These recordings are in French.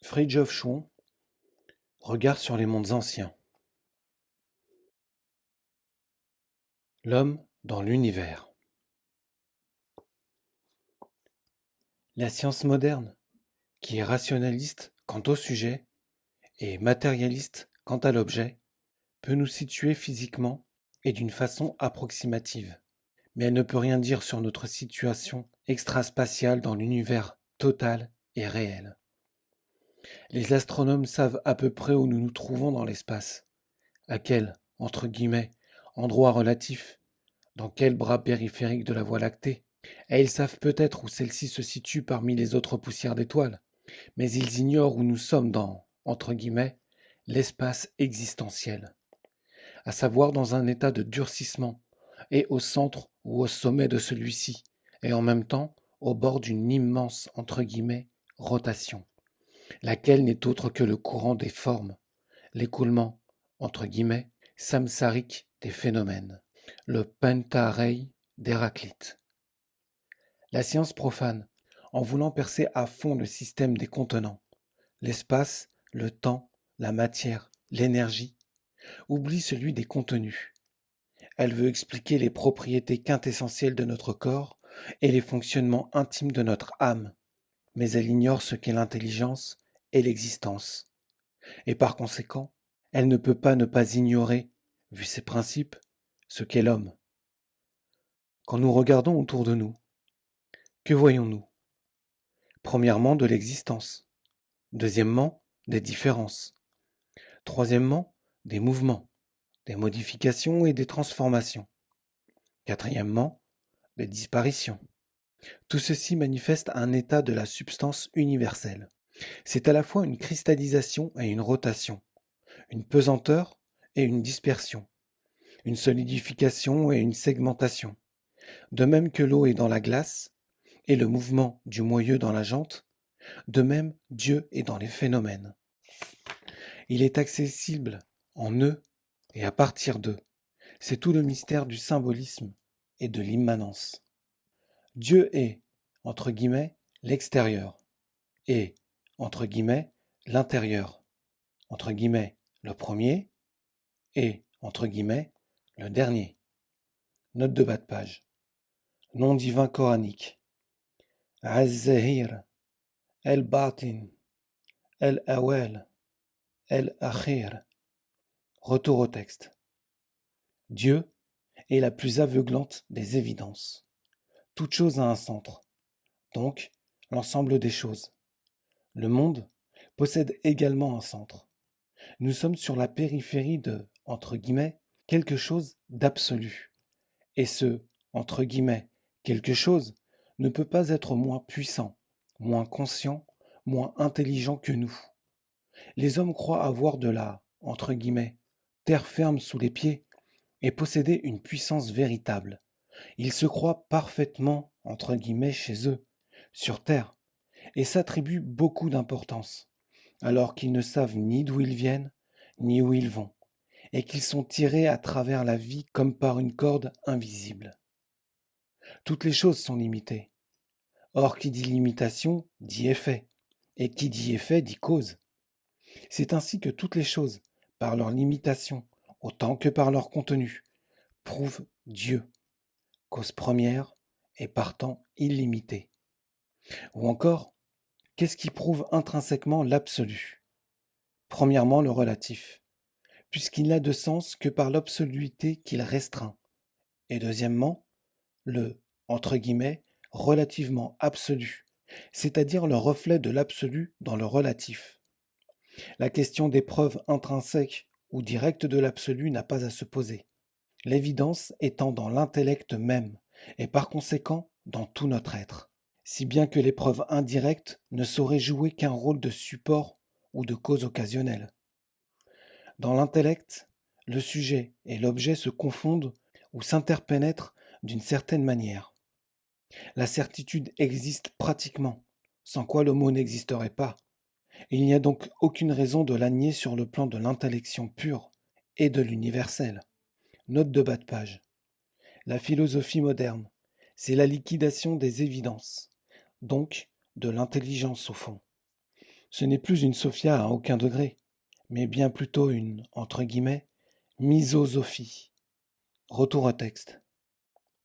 Fridtjof Chouan, regard sur les mondes anciens. L'homme dans l'univers. La science moderne, qui est rationaliste quant au sujet et matérialiste quant à l'objet, peut nous situer physiquement et d'une façon approximative, mais elle ne peut rien dire sur notre situation extraspatiale dans l'univers total et réel. Les astronomes savent à peu près où nous nous trouvons dans l'espace, à quel, entre guillemets, endroit relatif, dans quel bras périphérique de la Voie lactée, et ils savent peut-être où celle-ci se situe parmi les autres poussières d'étoiles, mais ils ignorent où nous sommes dans, entre guillemets, l'espace existentiel, à savoir dans un état de durcissement, et au centre ou au sommet de celui-ci, et en même temps au bord d'une immense, entre guillemets, rotation, laquelle n'est autre que le courant des formes, l'écoulement, entre guillemets, samsarique des phénomènes, le pentarei d'Héraclite. La science profane, en voulant percer à fond le système des contenants, l'espace, le temps, la matière, l'énergie, oublie celui des contenus. Elle veut expliquer les propriétés quintessentielles de notre corps et les fonctionnements intimes de notre âme, mais elle ignore ce qu'est l'intelligence et l'existence. Et par conséquent, elle ne peut pas ne pas ignorer, vu ses principes, ce qu'est l'homme. Quand nous regardons autour de nous, que voyons-nous? Premièrement, de l'existence. Deuxièmement, des différences. Troisièmement, des mouvements, des modifications et des transformations. Quatrièmement, des disparitions. Tout ceci manifeste un état de la substance universelle. C'est à la fois une cristallisation et une rotation, une pesanteur et une dispersion, une solidification et une segmentation. De même que l'eau est dans la glace et le mouvement du moyeu dans la jante, de même Dieu est dans les phénomènes. Il est accessible en eux et à partir d'eux. C'est tout le mystère du symbolisme et de l'immanence. Dieu est, entre guillemets, l'extérieur et, entre guillemets, l'intérieur, entre guillemets, le premier et, entre guillemets, le dernier. Note de bas de page. Nom divin coranique. Az-Zahir, El-Batin, El-Awal, El-Akhir. Retour au texte. Dieu est la plus aveuglante des évidences. Toute chose a un centre, donc l'ensemble des choses. Le monde possède également un centre. Nous sommes sur la périphérie de, entre guillemets, quelque chose d'absolu. Et ce, entre guillemets, quelque chose ne peut pas être moins puissant, moins conscient, moins intelligent que nous. Les hommes croient avoir de la, entre guillemets, terre ferme sous les pieds et posséder une puissance véritable. Ils se croient parfaitement, entre guillemets, chez eux, sur terre, et s'attribuent beaucoup d'importance, alors qu'ils ne savent ni d'où ils viennent, ni où ils vont, et qu'ils sont tirés à travers la vie comme par une corde invisible. Toutes les choses sont limitées. Or, qui dit limitation, dit effet, et qui dit effet, dit cause. C'est ainsi que toutes les choses, par leur limitation, autant que par leur contenu, prouvent Dieu, cause première et partant illimitée. Ou encore, qu'est-ce qui prouve intrinsèquement l'absolu? Premièrement, le relatif, puisqu'il n'a de sens que par l'absoluité qu'il restreint. Et deuxièmement, le, entre guillemets, relativement absolu, c'est-à-dire le reflet de l'absolu dans le relatif. La question des preuves intrinsèques ou directes de l'absolu n'a pas à se poser. L'évidence étant dans l'intellect même, et par conséquent dans tout notre être, si bien que les preuves indirectes ne sauraient jouer qu'un rôle de support ou de cause occasionnelle. Dans l'intellect, le sujet et l'objet se confondent ou s'interpénètrent d'une certaine manière. La certitude existe pratiquement, sans quoi le mot n'existerait pas. Il n'y a donc aucune raison de la nier sur le plan de l'intellection pure et de l'universel. Note de bas de page. La philosophie moderne, c'est la liquidation des évidences, donc de l'intelligence au fond. Ce n'est plus une sophia à aucun degré, mais bien plutôt une, entre guillemets, misosophie. Retour au texte.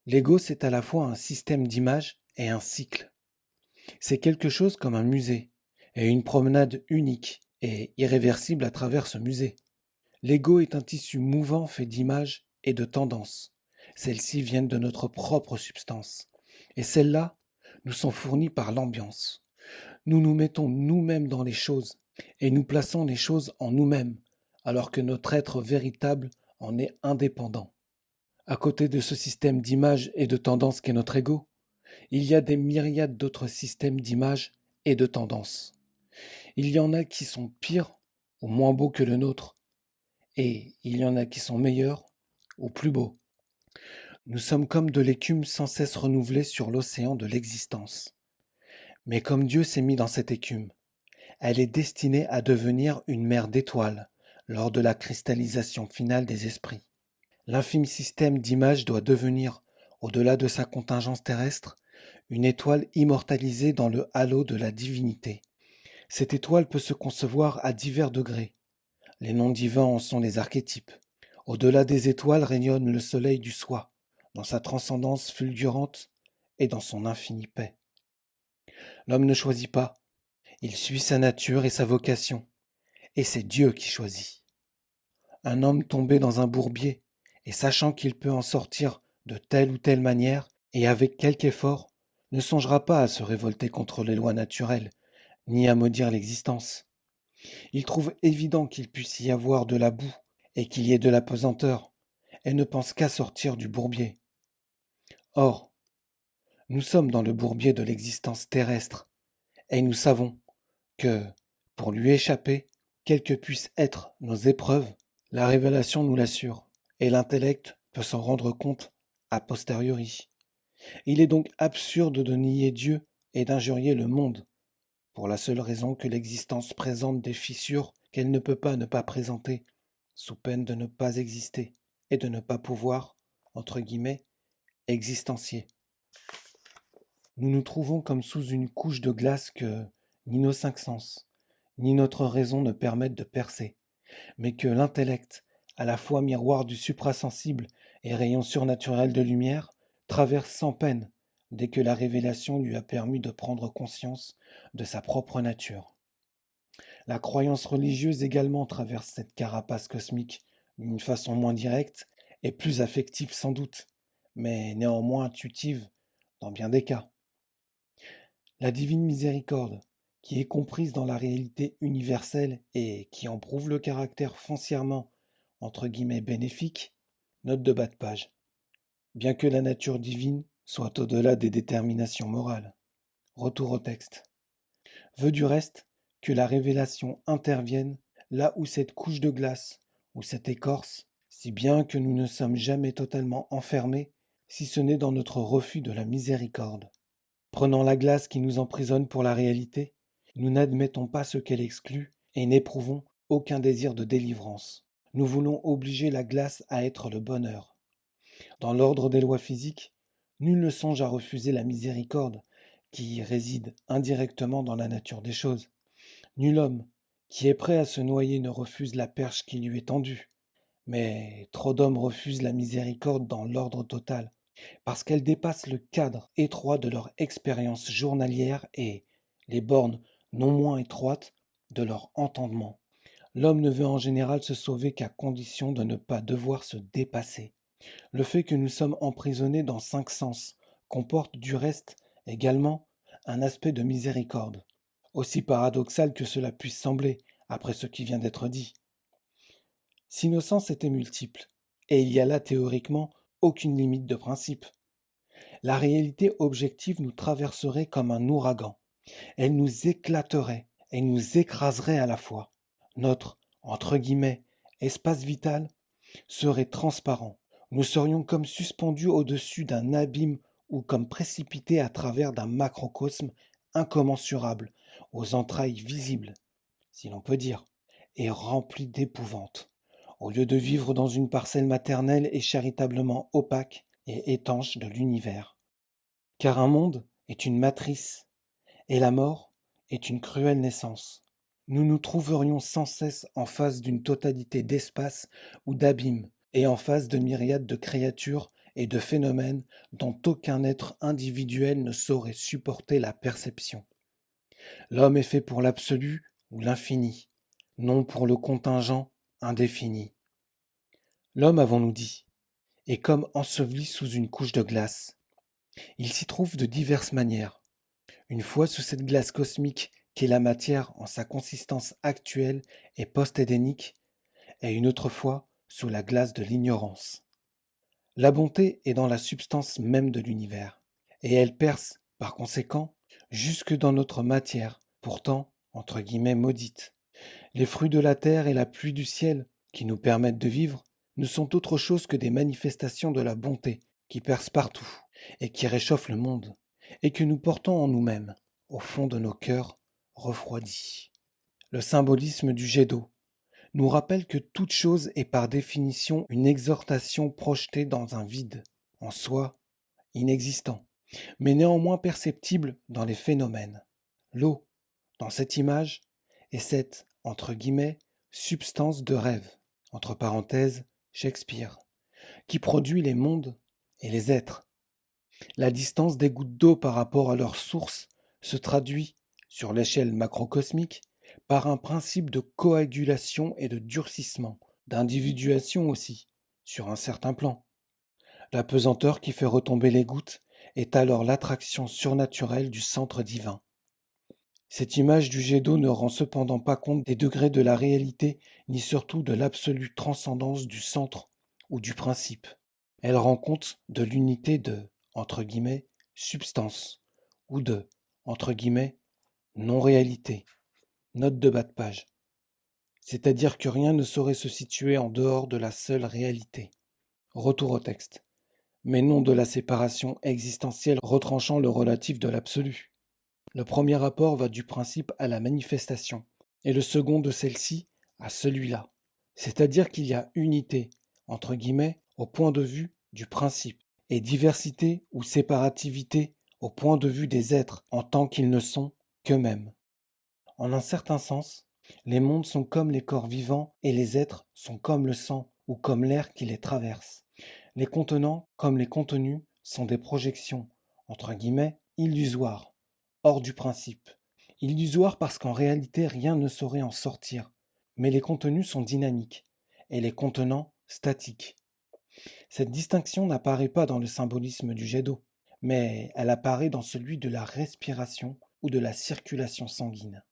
L'ego, c'est à la fois un système d'images et un cycle. C'est quelque chose comme un musée, et une promenade unique et irréversible à travers ce musée. L'ego est un tissu mouvant fait d'images et de tendances. Celles-ci viennent de notre propre substance, et celles-là nous sont fournies par l'ambiance. Nous nous mettons nous-mêmes dans les choses, et nous plaçons les choses en nous-mêmes, alors que notre être véritable en est indépendant. À côté de ce système d'images et de tendances qu'est notre ego, il y a des myriades d'autres systèmes d'images et de tendances. Il y en a qui sont pires ou moins beaux que le nôtre, et il y en a qui sont meilleurs ou plus beaux. Nous sommes comme de l'écume sans cesse renouvelée sur l'océan de l'existence. Mais comme Dieu s'est mis dans cette écume, elle est destinée à devenir une mer d'étoiles lors de la cristallisation finale des esprits. L'infime système d'images doit devenir, au-delà de sa contingence terrestre, une étoile immortalisée dans le halo de la divinité. Cette étoile peut se concevoir à divers degrés. Les noms divins en sont les archétypes. Au-delà des étoiles rayonne le soleil du soi, dans sa transcendance fulgurante et dans son infinie paix. L'homme ne choisit pas, il suit sa nature et sa vocation, et c'est Dieu qui choisit. Un homme tombé dans un bourbier, et sachant qu'il peut en sortir de telle ou telle manière, et avec quelque effort, ne songera pas à se révolter contre les lois naturelles, ni à maudire l'existence. Il trouve évident qu'il puisse y avoir de la boue, et qu'il y ait de la pesanteur, et ne pense qu'à sortir du bourbier. Or, nous sommes dans le bourbier de l'existence terrestre, et nous savons que, pour lui échapper, quelles que puissent être nos épreuves, la révélation nous l'assure, et l'intellect peut s'en rendre compte a posteriori. Il est donc absurde de nier Dieu et d'injurier le monde, pour la seule raison que l'existence présente des fissures qu'elle ne peut pas ne pas présenter, sous peine de ne pas exister et de ne pas pouvoir, entre guillemets, existencier. Nous nous trouvons comme sous une couche de glace que ni nos cinq sens, ni notre raison ne permettent de percer, mais que l'intellect, à la fois miroir du suprasensible et rayon surnaturel de lumière, traverse sans peine dès que la révélation lui a permis de prendre conscience de sa propre nature. La croyance religieuse également traverse cette carapace cosmique d'une façon moins directe et plus affective sans doute, mais néanmoins intuitive dans bien des cas. La divine miséricorde, qui est comprise dans la réalité universelle et qui en prouve le caractère foncièrement entre guillemets bénéfique, note de bas de page. Bien que la nature divine soit au-delà des déterminations morales. Retour au texte. Veut du reste que la révélation intervienne là où cette couche de glace, ou cette écorce, si bien que nous ne sommes jamais totalement enfermés, si ce n'est dans notre refus de la miséricorde. Prenant la glace qui nous emprisonne pour la réalité, nous n'admettons pas ce qu'elle exclut et n'éprouvons aucun désir de délivrance. Nous voulons obliger la glace à être le bonheur. Dans l'ordre des lois physiques, nul ne songe à refuser la miséricorde qui réside indirectement dans la nature des choses. Nul homme qui est prêt à se noyer ne refuse la perche qui lui est tendue. Mais trop d'hommes refusent la miséricorde dans l'ordre total, parce qu'elle dépasse le cadre étroit de leur expérience journalière et les bornes non moins étroites de leur entendement. L'homme ne veut en général se sauver qu'à condition de ne pas devoir se dépasser. Le fait que nous sommes emprisonnés dans 5 sens comporte du reste également un aspect de miséricorde, aussi paradoxal que cela puisse sembler après ce qui vient d'être dit. Si nos sens étaient multiples, et il y a là théoriquement aucune limite de principe, la réalité objective nous traverserait comme un ouragan. Elle nous éclaterait et nous écraserait à la fois. Notre, entre guillemets, espace vital serait transparent. Nous serions comme suspendus au-dessus d'un abîme ou comme précipités à travers d'un macrocosme incommensurable, aux entrailles visibles, si l'on peut dire, et remplis d'épouvante. Au lieu de vivre dans une parcelle maternelle et charitablement opaque et étanche de l'univers. Car un monde est une matrice, et la mort est une cruelle naissance. nous nous trouverions sans cesse en face d'une totalité d'espace ou d'abîmes, et en face de myriades de créatures et de phénomènes dont aucun être individuel ne saurait supporter la perception. L'homme est fait pour l'absolu ou l'infini, non pour le contingent indéfini. L'homme, avons-nous dit, est comme enseveli sous une couche de glace. Il s'y trouve de diverses manières. Une fois sous cette glace cosmique qu'est la matière en sa consistance actuelle et post-édénique, et une autre fois sous la glace de l'ignorance. La bonté est dans la substance même de l'univers, et elle perce, par conséquent, jusque dans notre matière, pourtant, entre guillemets, maudite. Les fruits de la terre et la pluie du ciel, qui nous permettent de vivre, ne sont autre chose que des manifestations de la bonté, qui percent partout, et qui réchauffent le monde, et que nous portons en nous-mêmes, au fond de nos cœurs refroidis. Le symbolisme du jet d'eau nous rappelle que toute chose est par définition une exhortation projetée dans un vide, en soi inexistant, mais néanmoins perceptible dans les phénomènes. L'eau, dans cette image, est cette, entre guillemets, substance de rêve, entre parenthèses, Shakespeare, qui produit les mondes et les êtres. La distance des gouttes d'eau par rapport à leur source se traduit, sur l'échelle macrocosmique, par un principe de coagulation et de durcissement, d'individuation aussi, sur un certain plan. La pesanteur qui fait retomber les gouttes est alors l'attraction surnaturelle du centre divin. Cette image du jet d'eau ne rend cependant pas compte des degrés de la réalité, ni surtout de l'absolue transcendance du centre ou du principe. Elle rend compte de l'unité de, entre guillemets, substance, ou de, entre guillemets, non-réalité. Note de bas de page. C'est-à-dire que rien ne saurait se situer en dehors de la seule réalité. Retour au texte. Mais non de la séparation existentielle retranchant le relatif de l'absolu. Le premier rapport va du principe à la manifestation, et le second de celle-ci à celui-là. C'est-à-dire qu'il y a unité, entre guillemets, au point de vue du principe, et diversité ou séparativité au point de vue des êtres en tant qu'ils ne sont qu'eux-mêmes. En un certain sens, les mondes sont comme les corps vivants et les êtres sont comme le sang ou comme l'air qui les traverse. Les contenants, comme les contenus, sont des projections, entre guillemets, illusoires, hors du principe. Illusoires parce qu'en réalité rien ne saurait en sortir, mais les contenus sont dynamiques, et les contenants statiques. Cette distinction n'apparaît pas dans le symbolisme du jet d'eau, mais elle apparaît dans celui de la respiration ou de la circulation sanguine.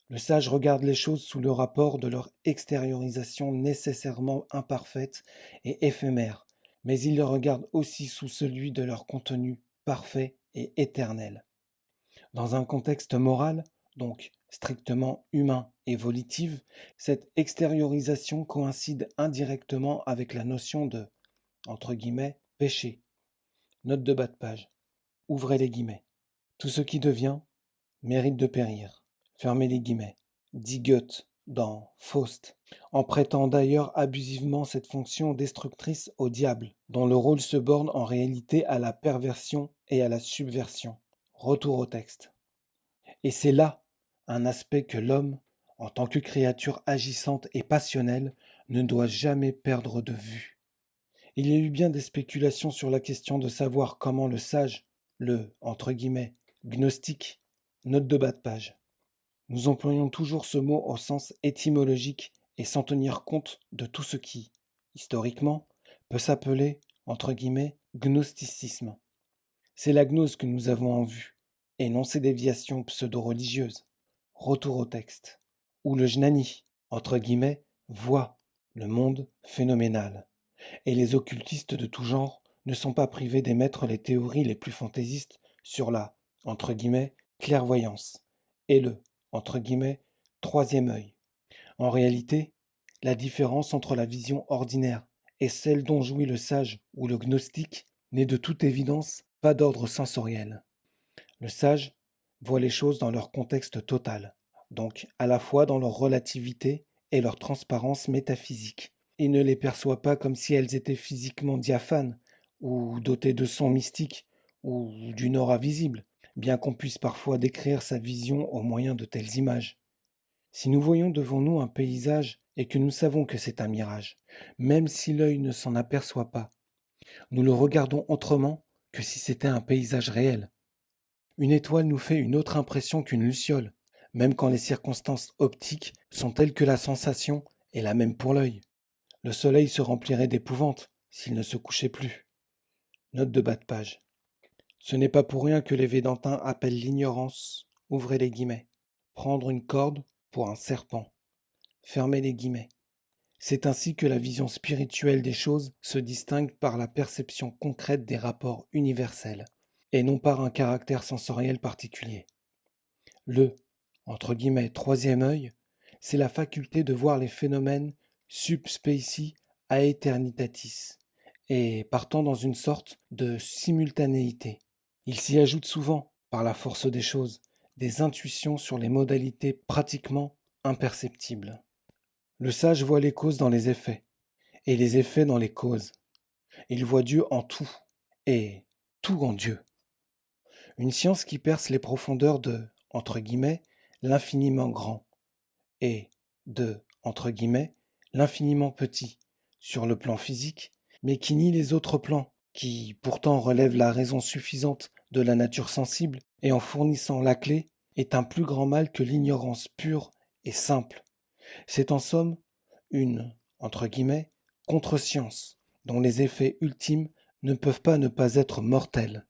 Le sage regarde les choses sous le rapport de leur extériorisation nécessairement imparfaite et éphémère, mais il le regarde aussi sous celui de leur contenu parfait et éternel. Dans un contexte moral, donc strictement humain et volitive, cette extériorisation coïncide indirectement avec la notion de, entre guillemets, péché. Note de bas de page. Ouvrez les guillemets. Tout ce qui devient mérite de périr. Fermez les guillemets. Dit Goethe dans Faust, en prêtant d'ailleurs abusivement cette fonction destructrice au diable, dont le rôle se borne en réalité à la perversion et à la subversion. Retour au texte. Et c'est là un aspect que l'homme, en tant que créature agissante et passionnelle, ne doit jamais perdre de vue. Il y a eu bien des spéculations sur la question de savoir comment le sage, le, entre guillemets, gnostique, note de bas de page. Nous employons toujours ce mot au sens étymologique et sans tenir compte de tout ce qui, historiquement, peut s'appeler, entre guillemets, gnosticisme. C'est la gnose que nous avons en vue, et non ces déviations pseudo-religieuses. Retour au texte. Ou le jnani, entre guillemets, voit le monde phénoménal. Et les occultistes de tout genre ne sont pas privés d'émettre les théories les plus fantaisistes sur la, entre guillemets, clairvoyance, et le, entre guillemets, troisième œil. En réalité, la différence entre la vision ordinaire et celle dont jouit le sage ou le gnostique n'est de toute évidence pas d'ordre sensoriel. Le sage voit les choses dans leur contexte total, donc à la fois dans leur relativité et leur transparence métaphysique. Il ne les perçoit pas comme si elles étaient physiquement diaphanes, ou dotées de sons mystiques, ou d'une aura visible, bien qu'on puisse parfois décrire sa vision au moyen de telles images. Si nous voyons devant nous un paysage et que nous savons que c'est un mirage, même si l'œil ne s'en aperçoit pas, nous le regardons autrement que si c'était un paysage réel. Une étoile nous fait une autre impression qu'une luciole, même quand les circonstances optiques sont telles que la sensation est la même pour l'œil. Le soleil se remplirait d'épouvante s'il ne se couchait plus. Note de bas de page. Ce n'est pas pour rien que les Védantins appellent l'ignorance, ouvrez les guillemets, prendre une corde pour un serpent, fermez les guillemets. C'est ainsi que la vision spirituelle des choses se distingue par la perception concrète des rapports universels, et non par un caractère sensoriel particulier. Le entre guillemets, troisième œil, c'est la faculté de voir les phénomènes sub specie aeternitatis, et partant dans une sorte de simultanéité. Il s'y ajoute souvent, par la force des choses, des intuitions sur les modalités pratiquement imperceptibles. Le sage voit les causes dans les effets, et les effets dans les causes. Il voit Dieu en tout, et tout en Dieu. Une science qui perce les profondeurs de, entre guillemets, l'infiniment grand, et de, entre guillemets, l'infiniment petit, sur le plan physique, mais qui nie les autres plans, qui pourtant relèvent la raison suffisante de la nature sensible, et en fournissant la clé, est un plus grand mal que l'ignorance pure et simple. C'est en somme une, entre guillemets, contre-science, dont les effets ultimes ne peuvent pas ne pas être mortels.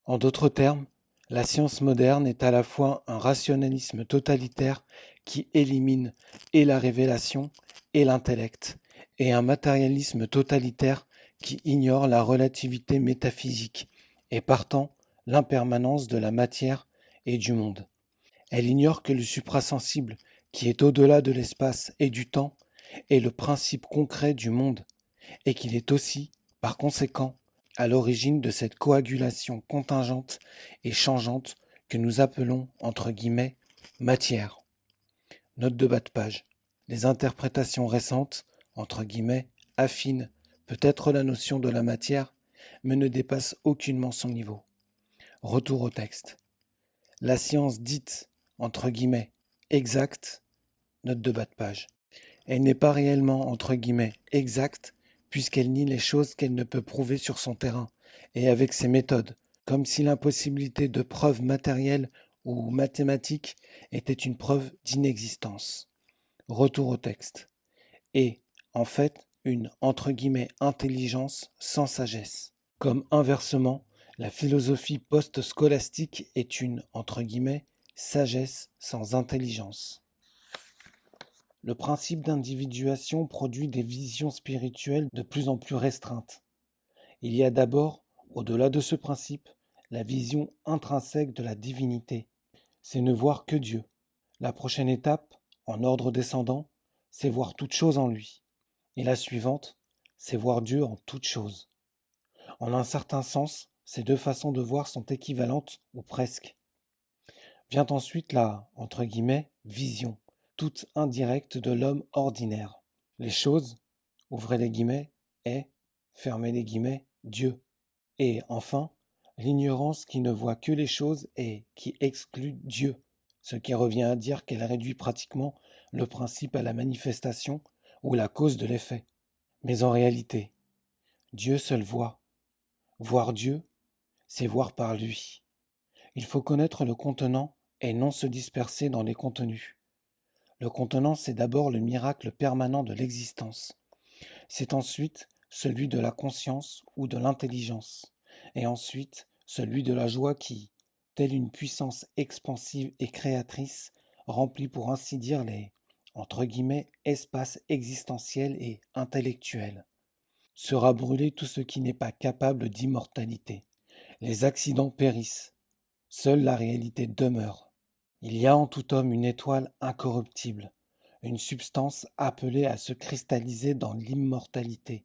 En d'autres termes, la science moderne est à la fois un rationalisme totalitaire qui élimine et la révélation et l'intellect, et un matérialisme totalitaire qui ignore la relativité métaphysique et partant l'impermanence de la matière et du monde. Elle ignore que le suprasensible, qui est au-delà de l'espace et du temps, est le principe concret du monde, et qu'il est aussi, par conséquent, à l'origine de cette coagulation contingente et changeante que nous appelons, entre guillemets, matière. Note de bas de page. Les interprétations récentes, entre guillemets, affinent peut-être la notion de la matière, mais ne dépassent aucunement son niveau. Retour au texte. La science dite, entre guillemets, exacte, note de bas de page. Elle n'est pas réellement, entre guillemets, exacte, puisqu'elle nie les choses qu'elle ne peut prouver sur son terrain, et avec ses méthodes, comme si l'impossibilité de preuve matérielle ou mathématique était une preuve d'inexistence. Retour au texte. Et, en fait, une, entre guillemets, intelligence sans sagesse. Comme inversement, la philosophie post-scolastique est une, entre guillemets, sagesse sans intelligence. Le principe d'individuation produit des visions spirituelles de plus en plus restreintes. Il y a d'abord, au-delà de ce principe, la vision intrinsèque de la divinité. C'est ne voir que Dieu. La prochaine étape, en ordre descendant, c'est voir toute chose en lui. Et la suivante, c'est voir Dieu en toute chose. En un certain sens, ces deux façons de voir sont équivalentes, ou presque. Vient ensuite la, entre guillemets, vision, toute indirecte de l'homme ordinaire. Les choses, ouvrez les guillemets, est, fermez les guillemets, Dieu. Et enfin, l'ignorance qui ne voit que les choses et qui exclut Dieu, ce qui revient à dire qu'elle réduit pratiquement le principe à la manifestation ou la cause de l'effet. Mais en réalité, Dieu seul voit. Voir Dieu, c'est voir par lui. Il faut connaître le contenant et non se disperser dans les contenus. Le contenant, c'est d'abord le miracle permanent de l'existence. C'est ensuite celui de la conscience ou de l'intelligence, et ensuite celui de la joie qui, telle une puissance expansive et créatrice, remplit pour ainsi dire les, entre guillemets, espaces existentiels et intellectuels. Sera brûlé tout ce qui n'est pas capable d'immortalité. Les accidents périssent. Seule la réalité demeure. Il y a en tout homme une étoile incorruptible, une substance appelée à se cristalliser dans l'immortalité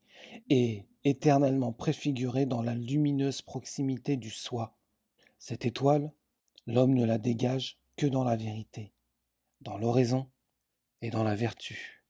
et éternellement préfigurée dans la lumineuse proximité du soi. Cette étoile, l'homme ne la dégage que dans la vérité, dans l'oraison et dans la vertu.